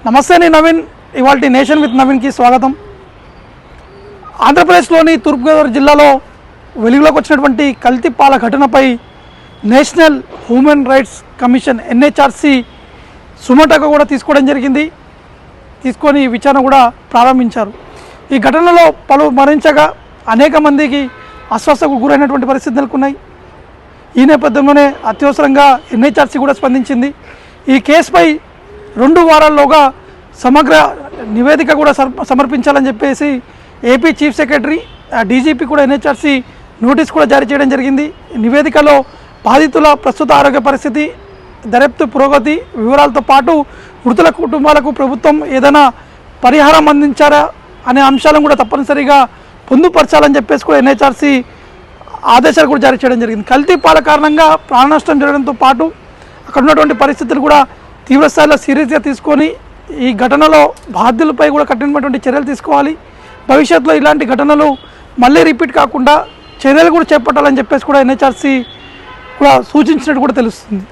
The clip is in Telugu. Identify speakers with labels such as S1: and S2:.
S1: నమస్తే, నేను నవీన్. ఇవాల్టి నేషన్ విత్ నవీన్కి స్వాగతం. ఆంధ్రప్రదేశ్లోని తూర్పుగోదావరి జిల్లాలో వెలుగులోకి వచ్చినటువంటి కల్తీ పాల ఘటనపై national human rights commission NHRC సుమోటోగా కూడా తీసుకోవడం జరిగింది. తీసుకొని విచారణ కూడా ప్రారంభించారు. ఈ ఘటనలో పలు మరణించగా అనేక మందికి అస్వస్థకు గురైనటువంటి పరిస్థితులు నెలకొన్నాయి. ఈ నేపథ్యంలోనే అత్యవసరంగా ఎన్హెచ్ఆర్సీ కూడా స్పందించింది. ఈ కేసుపై 2 వారాల్లోగా సమగ్ర నివేదిక కూడా సమర్పించాలని చెప్పేసి ఏపీ చీఫ్ సెక్రటరీ డీజీపీ కూడా ఎన్హెచ్ఆర్సీ నోటీస్ కూడా జారీ చేయడం జరిగింది. నివేదికలో బాధితుల ప్రస్తుత ఆరోగ్య పరిస్థితి, దర్యాప్తు పురోగతి వివరాలతో పాటు మృతుల కుటుంబాలకు ప్రభుత్వం ఏదైనా పరిహారం అందించారా అనే అంశాలను కూడా తప్పనిసరిగా పొందుపరచాలని చెప్పేసి కూడా ఎన్హెచ్ఆర్సీ ఆదేశాలు కూడా జారీ చేయడం జరిగింది. కల్తీ పాల కారణంగా ప్రాణ నష్టం జరగడంతో పాటు అక్కడ ఉన్నటువంటి పరిస్థితులు కూడా తీవ్రస్థాయిలో సీరియస్గా తీసుకొని ఈ ఘటనలో బాధ్యులపై కూడా కఠినమైనటువంటి చర్యలు తీసుకోవాలి. భవిష్యత్తులో ఇలాంటి ఘటనలు మళ్ళీ రిపీట్ కాకుండా చర్యలు కూడా చేపట్టాలని చెప్పేసి కూడా ఎన్హెచ్ఆర్సీ కూడా సూచించినట్టు కూడా తెలుస్తుంది.